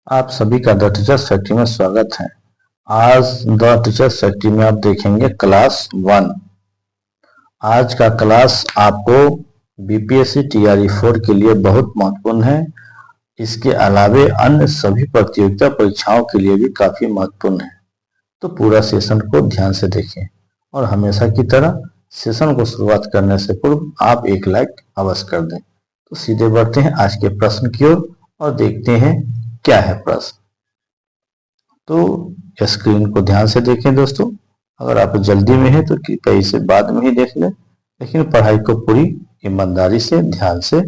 आप सभी का द टीचर्स फैक्ट्री में स्वागत है। आज द टीचर्स फैक्ट्री में आप देखेंगे क्लास 1। आज का क्लास आपको बीपीएससी टीआरई 4 के लिए बहुत महत्वपूर्ण है। इसके अलावे अन्य सभी प्रतियोगिता परीक्षाओं के लिए भी काफी महत्वपूर्ण है। तो पूरा सेशन को ध्यान से देखें और हमेशा की तरह सेशन को शुरुआत करने से पूर्व आप एक लाइक अवश्य कर दें। तो सीधे बढ़ते हैं आज के प्रश्न की ओर और देखते हैं क्या है प्रश्न। तो स्क्रीन को ध्यान से देखें दोस्तों। अगर आप जल्दी में हैं तो कृपया इसे बाद में ही देख लें, लेकिन पढ़ाई को पूरी ईमानदारी से ध्यान से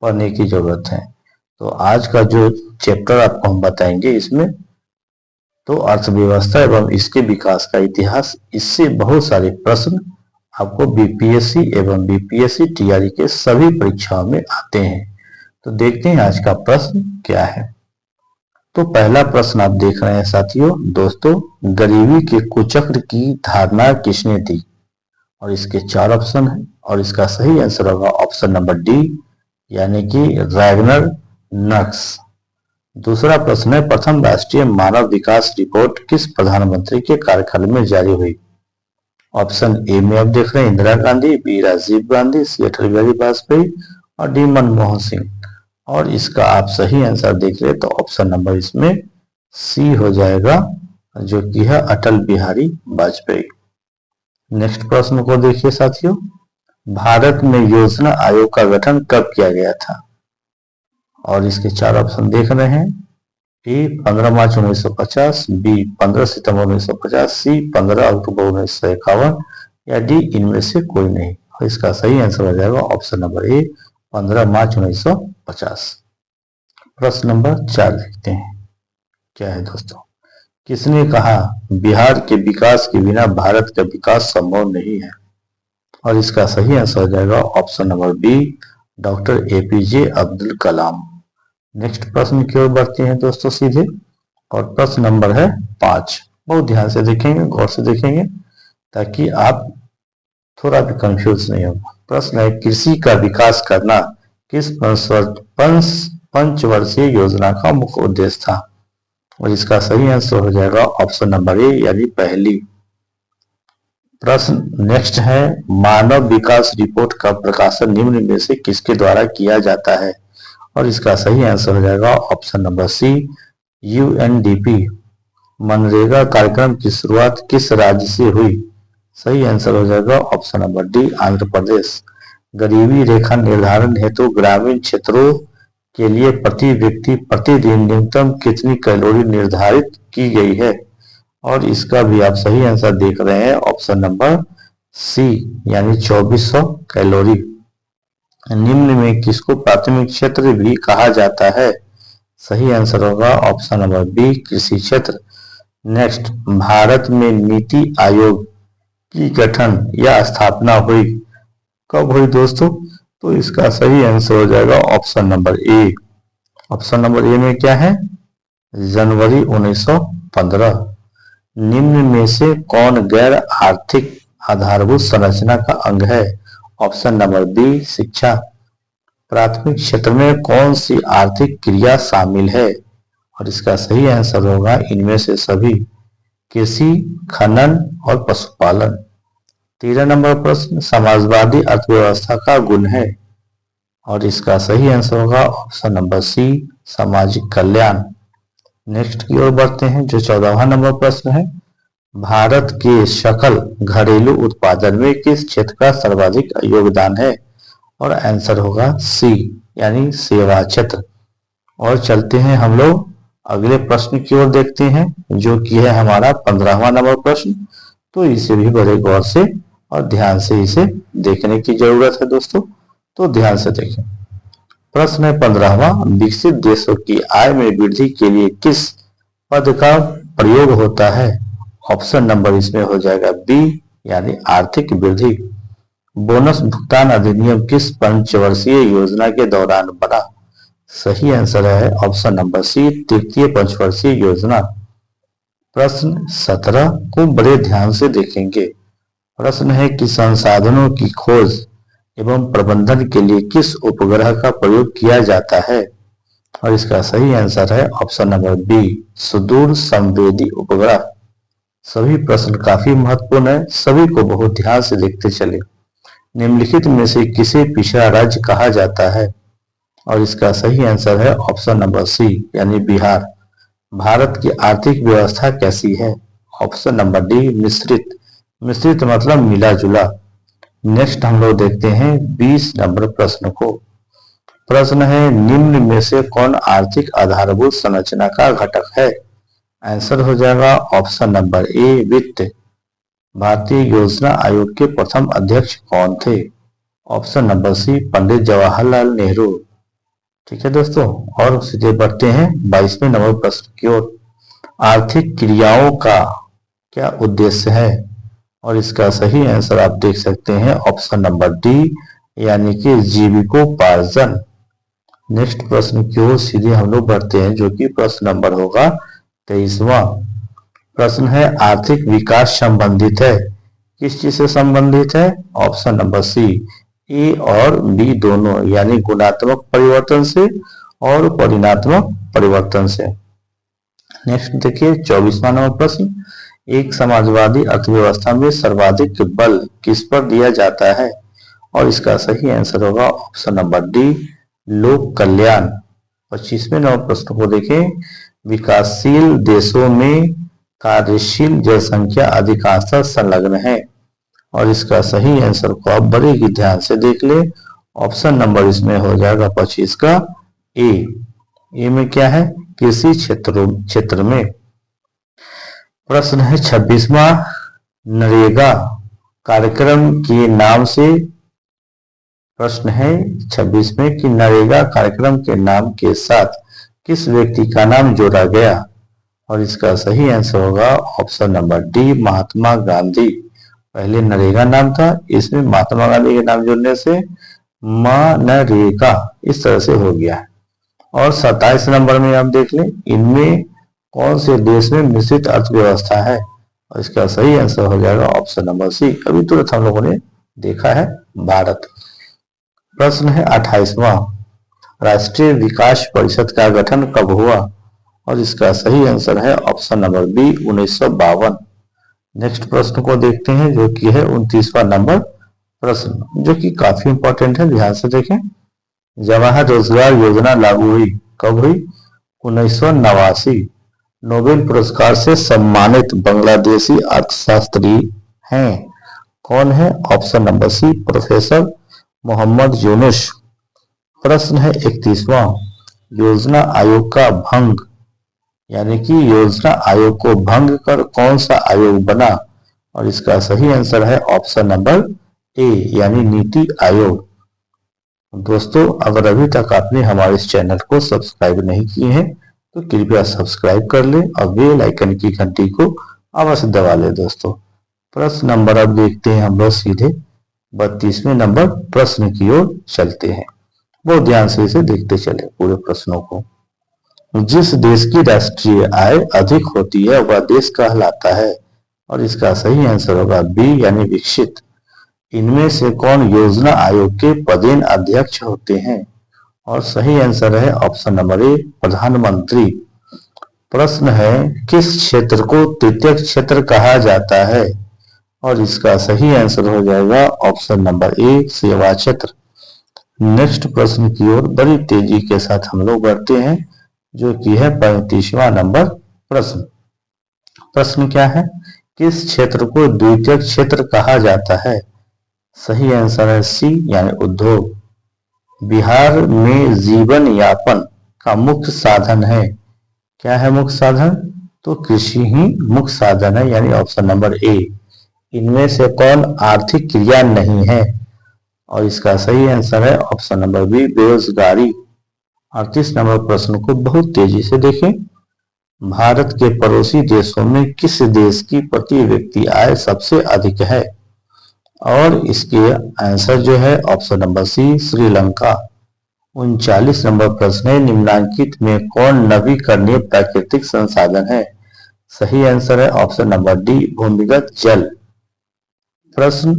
पढ़ने की जरूरत है। तो आज का जो चैप्टर आपको हम बताएंगे, इसमें तो अर्थव्यवस्था एवं इसके विकास का इतिहास, इससे बहुत सारे प्रश्न आपको बीपीएससी एवं बीपीएससी टीआरई के सभी परीक्षाओं में आते हैं। तो देखते हैं आज का प्रश्न क्या है। तो पहला प्रश्न आप देख रहे हैं साथियों दोस्तों, गरीबी के कुचक्र की धारणा किसने दी? और इसके 4 ऑप्शन हैं और इसका सही आंसर होगा ऑप्शन नंबर डी, यानी कि रैगनर नक्स। दूसरा प्रश्न है, प्रथम राष्ट्रीय मानव विकास रिपोर्ट किस प्रधानमंत्री के कार्यकाल में जारी हुई? ऑप्शन ए में आप देख रहे हैं इंदिरा गांधी, बी राजीव गांधी, सी अटल बिहारी वाजपेयी और डी मनमोहन सिंह। और इसका आप सही आंसर देख रहे तो ऑप्शन नंबर इसमें सी हो जाएगा, जो कि है अटल बिहारी वाजपेयी। नेक्स्ट प्रश्न को देखिए साथियों, भारत में योजना आयोग का गठन कब किया गया था? और इसके 4 ऑप्शन देख रहे हैं, ए 15 मार्च 1950, बी 15 सितंबर 1950, सी 15 अक्टूबर 1951 या डी इनमें से कोई नहीं। और इसका सही आंसर हो जाएगा ऑप्शन नंबर ए 15 मार्च 1950। प्रश्न नंबर 4 देखते हैं क्या है दोस्तों। किसने कहा बिहार के विकास के बिना भारत का विकास संभव नहीं है? और इसका सही आंसर हो जाएगा option number B, doctor APJ Abdul Kalam. Next प्रश्न की ओर बढ़ते हैं दोस्तों सीधे, और प्रश्न नंबर है 5। बहुत ध्यान से देखेंगे, गौर से देखेंगे, ताकि आप थोड़ा भी कंफ्यूज नहीं होगा। प्रश्न है, कृषि का विकास करना किस पंचवर्षीय योजना का मुख्य उद्देश्य था? और इसका सही आंसर हो जाएगा ऑप्शन नंबर ए, यानी पहली। प्रश्न नेक्स्ट है, मानव विकास रिपोर्ट का प्रकाशन निम्न में से किसके द्वारा किया जाता है? और इसका सही आंसर हो जाएगा ऑप्शन नंबर सी, यूएनडीपी। मनरेगा कार्यक्रम की शुरुआत किस राज्य से हुई? सही आंसर हो जाएगा option number D, Andhra Pradesh. गरीबी रेखा निर्धारण हेतु ग्रामीण क्षेत्रों के लिए प्रति व्यक्ति प्रतिदिन न्यूनतम कितनी कैलोरी निर्धारित की गई है? और इसका भी आप सही आंसर देख रहे हैं ऑप्शन नंबर सी, यानी 2400 कैलोरी। निम्न में किसको प्राथमिक क्षेत्र भी कहा जाता है? सही आंसर होगा ऑप्शन नंबर बी, कृषि क्षेत्र। नेक्स्ट, भारत में नीति आयोग की गठन या स्थापना हुई कब हुई दोस्तों? तो इसका सही आंसर हो जाएगा option number A. Option number A में क्या है? जनवरी 1915। निम्न में से कौन गैर आर्थिक आधारभूत संरचना का अंग है? ऑप्शन नंबर बी, शिक्षा। प्राथमिक क्षेत्र में कौन सी आर्थिक क्रिया शामिल है? और इसका सही आंसर होगा इनमें से सभी, कृषि, खनन और पशुपालन। 13 नंबर प्रश्न, समाजवादी अर्थव्यवस्था का गुण है? और इसका सही आंसर होगा ऑप्शन नंबर सी, सामाजिक कल्याण। नेक्स्ट की ओर बढ़ते हैं, जो 14वां नंबर प्रश्न है, भारत के सकल घरेलू उत्पादन में किस क्षेत्र का सर्वाधिक योगदान है? और आंसर होगा सी, यानी सेवा क्षेत्र। और चलते हैं हम लोग अगले प्रश्न की ओर देखते हैं, जो कि है हमारा 15वां नंबर प्रश्न। तो इसे भी बड़े गौर से और ध्यान से इसे देखने की जरूरत है दोस्तों। तो ध्यान से देखें। प्रश्न है 15वां, विकसित देशों की आय में वृद्धि के लिए किस पद का प्रयोग होता है? ऑप्शन नंबर इसमें हो जाएगा बी, यानी आर्थिक वृद्धि। बोनस भुगतान अधिनियम किस पंचवर्षीय योजना के दौरान बना? सही आंसर है ऑप्शन नंबर सी, तृतीय पंचवर्षीय योजना। प्रश्न 17 को बड़े ध्यान से देखेंगे। प्रश्न है कि संसाधनों की खोज एवं प्रबंधन के लिए किस उपग्रह का प्रयोग किया जाता है? और इसका सही आंसर है ऑप्शन नंबर बी, सुदूर संवेदी उपग्रह। सभी प्रश्न काफी महत्वपूर्ण है, सभी को बहुत ध्यान से देखते चले। निम्नलिखित में से किसे पिछड़ा राज्य कहा जाता है? और इसका सही आंसर है ऑप्शन नंबर सी, यानी बिहार। भारत की आर्थिक व्यवस्था कैसी है? ऑप्शन नंबर डी, मिश्रित। मिश्रित मतलब मिला जुला। नेक्स्ट हम लोग देखते हैं 20 नंबर प्रश्न को। प्रश्न है, निम्न में से कौन आर्थिक आधारभूत संरचना का घटक है? आंसर हो जाएगा ऑप्शन नंबर ए, वित्त। भारतीय योजना आयोग के प्रथम अध्यक्ष कौन थे? ऑप्शन नंबर सी, पंडित जवाहरलाल नेहरू। ठीक है दोस्तों, और सीधे बढ़ते हैं 22वें नंबर प्रश्न की ओर। आर्थिक क्रियाओं का क्या उद्देश्य है? और इसका सही आंसर आप देख सकते हैं ऑप्शन नंबर डी, यानी कि जीविकोपार्जन। नेक्स्ट प्रश्न की ओर सीधे हम लोग बढ़ते हैं, जो कि प्रश्न नंबर होगा 23वां। प्रश्न है, आर्थिक विकास संबंधित है, किस चीज से संबंधित है? ऑप्शन नंबर सी, ए और बी दोनों, यानी गुणात्मक परिवर्तन से और परिमाणात्मक परिवर्तन से। नेक्स्ट देखिए 24वां नंबर प्रश्न। एक समाजवादी अर्थव्यवस्था में सर्वाधिक बल किस पर दिया जाता है? और इसका सही आंसर होगा ऑप्शन नंबर डी, लोक कल्याण। 25वें नंबर प्रश्न को देखें। विकासशील देशों में कार्यशील जनसंख्या अधिकांशतः संलग्न है, और इसका सही आंसर को आप बड़े ही ध्यान से देख ले। ऑप्शन नंबर इसमें हो जाएगा 25 का ए। ए में क्या है? कृषि क्षेत्र में। प्रश्न है 26वां। नरेगा कार्यक्रम के नाम से, प्रश्न है 26 में कि नरेगा कार्यक्रम के नाम के साथ किस व्यक्ति का नाम जोड़ा गया? और इसका सही आंसर होगा option number D, Mahatma Gandhi. पहले नरेगा नाम था, इसमें महात्मा गांधी के नाम जोड़ने से मनरेगा इस तरह से हो गया। और 27 नंबर में आप देख लें, इनमें कौन से देश में मिश्रित अर्थव्यवस्था है? और इसका सही आंसर हो जाएगा ऑप्शन नंबर सी, अभी तुरंत हम लोगों ने देखा है, भारत। प्रश्न है 28वां। राष्ट्रीय विकास परिषद का गठन कब हुआ? और इसका सही आंसर है ऑप्शन नंबर बी, 1952। नेक्स्ट प्रश्न को देखते हैं, जो कि है 29वां नंबर प्रश्न, जो कि काफी इंपॉर्टेंट है, ध्यान से देखें। जवाहर रोजगार योजना लागू हुई कब हुई? 1989। नोबेल पुरस्कार से सम्मानित बांग्लादेशी अर्थशास्त्री हैं, कौन है? Option number C, professor Mohammad Yunus. प्रश्न है 31वां। योजना आयोग का भंग, यानी कि योजना आयोग को भंग कर कौन सा आयोग बना? और इसका सही आंसर है ऑप्शन नंबर ए, यानी नीति आयोग। दोस्तों, अगर अभी तक आपने हमारे इस चैनल को सब्सक्राइब नहीं किए हैं तो कृपया सब्सक्राइब कर ले और बेल आइकन की घंटी को अवश्य दबा ले। दोस्तों, प्रश्न नंबर अब देखते हैं हम लोग सीधे 32वें नंबर प्रश्न की ओर चलते हैं। बहुत ध्यान से इसे देखते चले पूरे प्रश्नों को। जिस देश की राष्ट्रीय आय अधिक होती है वह देश कहलाता है, और इसका सही आंसर होगा बी, यानी विकसित। इनमें से कौन योजना आयोग के पदेन अध्यक्ष होते हैं? और सही आंसर है ऑप्शन नंबर ए, प्रधानमंत्री। प्रश्न है, किस क्षेत्र को तृतीय क्षेत्र कहा जाता है? और इसका सही आंसर हो जाएगा ऑप्शन नंबर ए, सेवा क्षेत्र। नेक्स्ट प्रश्न की ओर बड़ी तेजी के साथ हम लोग बढ़ते हैं, जो कि है 35वां नंबर प्रश्न। प्रश्न क्या है? किस क्षेत्र को द्वितीय क्षेत्र कहा जाता है? सही आंसर है सी, यानी उद्योग। बिहार में जीवन यापन का मुख्य साधन है, क्या है मुख्य साधन? तो कृषि ही मुख्य साधन है, यानी ऑप्शन नंबर ए। इनमें से कौन आर्थिक क्रिया नहीं है? और इसका सही आंसर है ऑप्शन नंबर बी, बेरोजगारी। 38 नंबर प्रश्न को बहुत तेजी से देखें। भारत के पड़ोसी देशों में किस देश की प्रति व्यक्ति आय सबसे अधिक है? और इसके आंसर जो है ऑप्शन नंबर सी, श्रीलंका। 39 नंबर प्रश्न है, निम्नलिखित में कौन नवीकरणीय प्राकृतिक संसाधन है? सही आंसर है ऑप्शन नंबर डी, भूमिगत जल। प्रश्न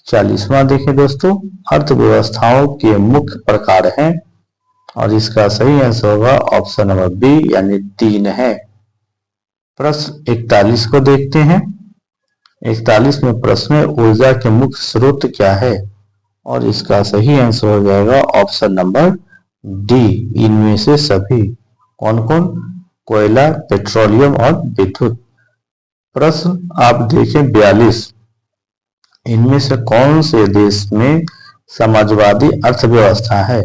40वां देखें दोस्तों। अर्थव्यवस्थाओं के मुख्य प्रकार हैं, और इसका सही आंसर होगा ऑप्शन नंबर बी यानी 3 है। प्रश्न 41 को देखते हैं। 41 में प्रश्न है ऊर्जा के मुख्य स्रोत क्या है, और इसका सही आंसर हो जाएगा ऑप्शन नंबर डी, इनमें से सभी। कौन कौन? कोयला, पेट्रोलियम और विद्युत। प्रश्न आप देखें 42, इनमें से कौन से देश में समाजवादी अर्थव्यवस्था है,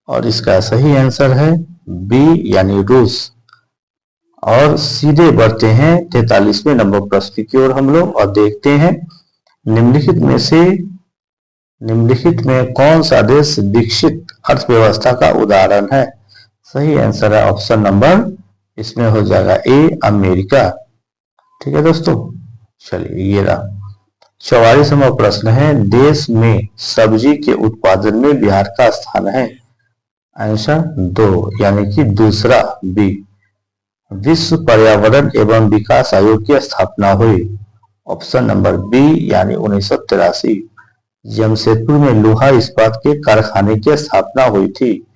और इसका सही आंसर है बी यानी रूस। और सीधे बढ़ते हैं 43वें नंबर प्रश्न की ओर हम लोग और देखते हैं निम्नलिखित में कौन सा देश विकसित अर्थव्यवस्था का उदाहरण है। सही आंसर है ऑप्शन नंबर, इसमें हो जाएगा ए, अमेरिका। ठीक है दोस्तों, चलिए ये रहा 44वां प्रश्न है देश में सब्जी के उत्पादन में बिहार का स्थान है। आंसर 2 यानी कि दूसरा बी। विश्व पर्यावरण एवं विकास आयोग की स्थापना हुई। ऑप्शन नंबर बी यानी 1983। जमशेदपुर में लोहा इस्पात के कारखाने की स्थापना हुई थी,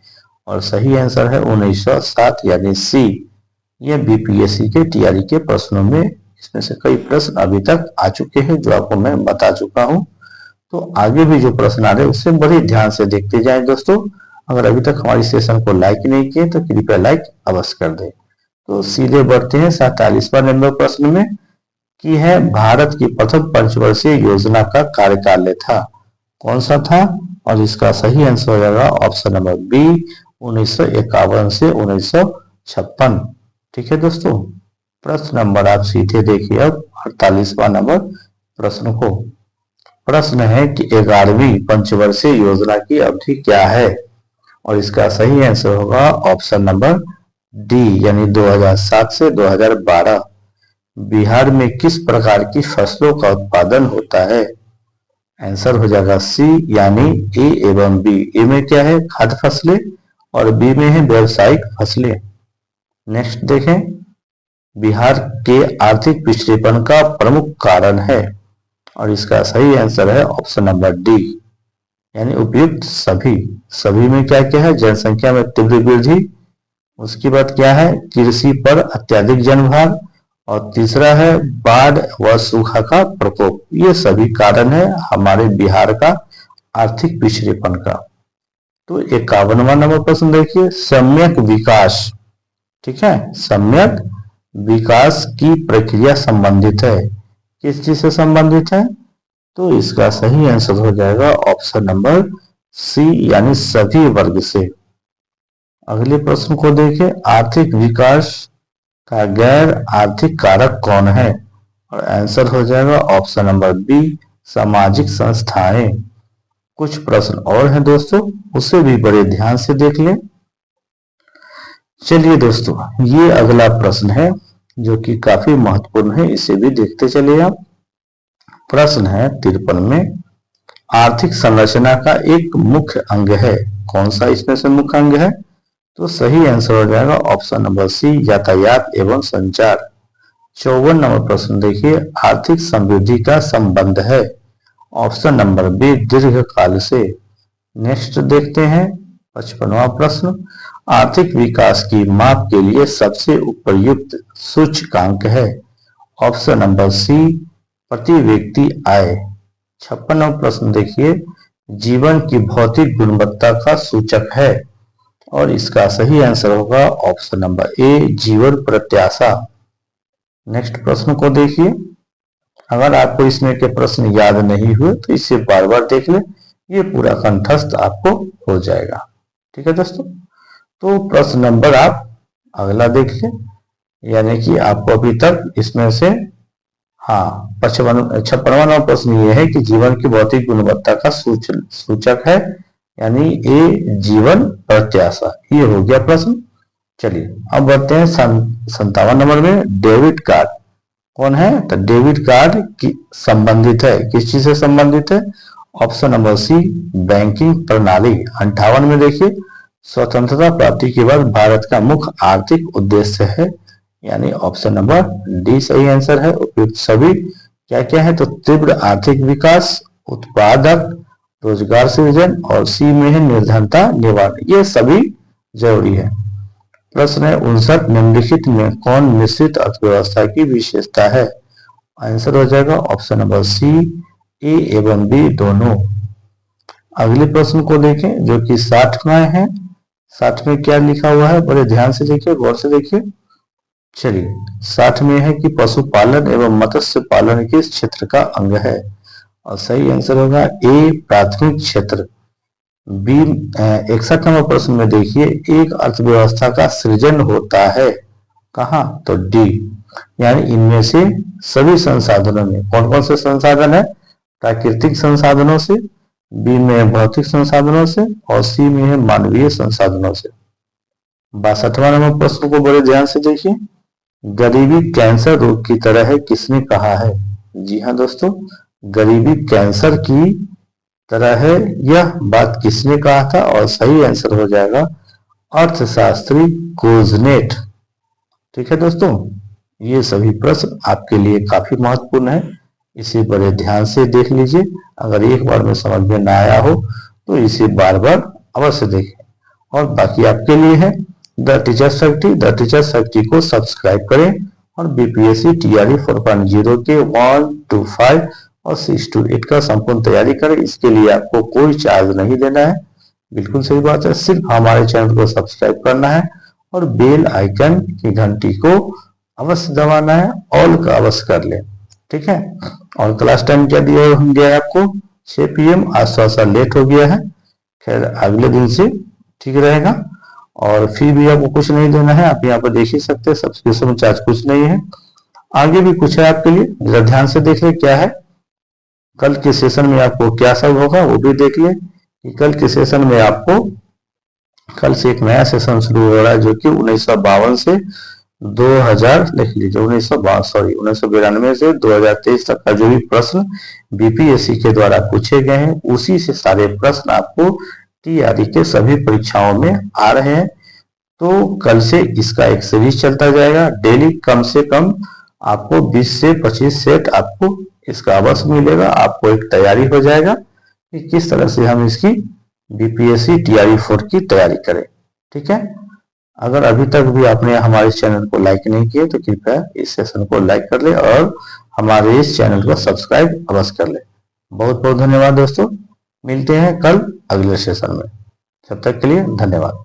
और सही आंसर है 1907 यानी सी। यह बीपीएससी के टीआरई के प्रश्नों में इसमें से कई प्रश्न अभी तक आ चुके हैं जो आपको मैं बता चुका हूं। तो आगे भी जो प्रश्न आ रहे हैं उससे बड़े ध्यान से देखते जाएं दोस्तों। अगर अभी तक हमारी सेशन को लाइक नहीं किए तो कृपया लाइक अवश्य कर दें। तो सीधे बढ़ते हैं 47वां नंबर प्रश्न में कि है भारत की प्रथम पंचवर्षीय योजना का कार्यकाल था, कौन सा था, और इसका सही आंसर हो जाएगा ऑप्शन नंबर बी 1951 से 1956। ठीक है दोस्तों, प्रश्न नंबर आप सीधे देखिए अब 48वां नंबर प्रश्न को। प्रश्न है कि 11वीं पंचवर्षीय योजना की अवधि क्या है, और इसका सही आंसर होगा ऑप्शन नंबर डी यानी 2007 से 2012। बिहार में किस प्रकार की फसलों का उत्पादन होता है। आंसर हो जाएगा सी यानी ए एवं बी। ए में क्या है, खाद्य फसलें, और बी में है व्यावसायिक फसलें। नेक्स्ट देखें, बिहार के आर्थिक पिछड़ेपन का प्रमुख कारण है, और इसका सही आंसर है ऑप्शन नंबर डी यानी उपयुक्त सभी। सभी में क्या क्या है, जनसंख्या में तीव्र वृद्धि, उसके बाद क्या है कृषि पर अत्यधिक जनभार, और तीसरा है बाढ़ व सूखा का प्रकोप। ये सभी कारण है हमारे बिहार का आर्थिक पिछड़ेपन का। तो 51वां नंबर प्रश्न देखिए, सम्यक विकास, ठीक है, सम्यक विकास की प्रक्रिया संबंधित है, किस चीज से संबंधित है, तो इसका सही आंसर हो जाएगा ऑप्शन नंबर सी यानी सभी वर्ग से। अगले प्रश्न को देखें, आर्थिक विकास का गैर आर्थिक कारक कौन है, और आंसर हो जाएगा ऑप्शन नंबर बी सामाजिक संस्थाएं। कुछ प्रश्न और हैं दोस्तों, उसे भी बड़े ध्यान से देख लें। चलिए दोस्तों, ये अगला प्रश्न है जो कि काफी महत्वपूर्ण है, इसे भी देखते चलिए आप। प्रश्न है 53 में, आर्थिक संरचना का एक मुख्य अंग है, कौन सा इसमें से मुख्य अंग है, तो सही आंसर हो जाएगा ऑप्शन नंबर सी यातायात एवं संचार। 54 नंबर प्रश्न देखिए, आर्थिक समृद्धि का संबंध है, ऑप्शन नंबर बी दीर्घकाल से। नेक्स्ट देखते हैं 55वां प्रश्न, आर्थिक विकास की माप के लिए सबसे उपयुक्त सूचकांक है, ऑप्शन नंबर सी प्रति व्यक्ति आय। 56वां प्रश्न देखिए, जीवन की भौतिक गुणवत्ता का सूचक है, और इसका सही आंसर होगा ऑप्शन नंबर ए जीवन प्रत्याशा। नेक्स्ट प्रश्न को देखिए, अगर आपको इसमें के प्रश्न याद नहीं हुए तो इसे बार बार देख ले, ये पूरा कंठस्थ आपको हो जाएगा। ठीक है दोस्तों, तो प्रश्न नंबर आप अगला देख ले, यानी कि आपको अभी तक इसमें से 56वां प्रश्न ये है कि जीवन की भौतिक गुणवत्ता का सूचक है, यानी ए जीवन प्रत्याशा। ये हो गया प्रश्न। चलिए अब बढ़ते हैं 57 नंबर में, डेबिट कार्ड कौन है, तो डेबिट कार्ड की संबंधित है, किस चीज से संबंधित है, ऑप्शन नंबर सी बैंकिंग प्रणाली। 58 में देखिए, स्वतंत्रता प्राप्ति के बाद भारत का मुख्य आर्थिक उद्देश्य है, यानी ऑप्शन नंबर डी सही आंसर है। उपयुक्त सभी क्या क्या है, तो तीव्र आर्थिक विकास, उत्पादक रोजगार सृजन, और सी में है निर्धनता निवारण। ये सभी जरूरी है। प्रश्न है 59 निम्नलिखित में कौन मिश्रित अर्थव्यवस्था की विशेषता है? आंसर हो जाएगा ऑप्शन नंबर सी, ए एवं बी दोनों। अगले प्रश्न को देखें जो कि 60वां है। 60 में क्या लिखा हुआ है, बड़े ध्यान से देखिए, गौर से देखिए। चलिए 60 में है कि पशुपालन एवं मत्स्य पालन किस क्षेत्र का अंग है? और सही आंसर होगा ए प्राथमिक क्षेत्र। बी 61 नंबर प्रश्न में देखिए, एक अर्थव्यवस्था का सृजन होता है कहाँ? तो डी, यानी इनमें से सभी संसाधनों में। कौन कौन से संसाधन है? प्राकृतिक संसाधनों से, बी में भौतिक संसाधनों से, और सी में है मानवीय संसाधनों से। 62वां नंबर प्रश्न को बड़े ध्यान से देखिए, गरीबी कैंसर रोग की तरह है किसने कहा है? जी हाँ दोस्तों, गरीबी कैंसर की तरह है, यह बात किसने कहा था? और सही आंसर हो जाएगा अर्थशास्त्री कोजनेट। ठीक है दोस्तों, ये सभी प्रश्न आपके लिए काफी महत्वपूर्ण है, इसे बड़े ध्यान से देख लीजिए। अगर एक बार में समझ में ना आया हो तो इसे बार बार अवश्य देखें। और बाकी आपके लिए है the teachers factory. The teachers factory को सब्सक्राइब करें और बीपीएससी टीआरई 4.0 के 1 to 5 और 6 to 8 का संपूर्ण तैयारी करें। इसके लिए आपको कोई चार्ज नहीं देना है, बिल्कुल सही बात है। सिर्फ हमारे चैनल को सब्सक्राइब करना है और बेल आइकन की घंटी को अवश्य दबाना है, ऑल का अवश्य कर ले। ठीक है, और क्लास टाइम क्या दिया गया है आपको? 6 PM। आज थोड़ा सा लेट हो गया है, खैर अगले दिन से ठीक रहेगा। और फी भी आपको कुछ नहीं देना है, आप यहाँ पर देख ही सकते हैं, सब्सक्रिप्शन चार्ज कुछ नहीं है। आगे भी कुछ है आपके लिए, जरा ध्यान से देख ले क्या है। कल के सेशन में आपको क्या सब होगा वो भी देख ले कि कल के सेशन में आपको कल से एक नया सेशन शुरू हो रहा है जो कि 1952 से 2000 लिख लीजिए 1992 से 2023 तक का जो भी प्रश्न बीपीएससी के द्वारा पूछे गए हैं उसी से सारे प्रश्न आपको टीआरई के सभी परीक्षाओं में आ रहे हैं। तो कल से इसका एक सीरीज चलता जाएगा, डेली कम से कम आपको 20 से 25 सेट आपको इसका अवश्य मिलेगा। आपको एक तैयारी हो जाएगा कि किस तरह से हम इसकी बीपीएससी टीआरई 4 की तैयारी करें। ठीक है, अगर अभी तक भी आपने हमारे चैनल को लाइक नहीं किया तो कृपया इस सेशन को लाइक कर ले और हमारे इस चैनल को सब्सक्राइब अवश्य कर ले। बहुत बहुत धन्यवाद दोस्तों, मिलते हैं कल अगले सेशन में, तब तक के लिए धन्यवाद।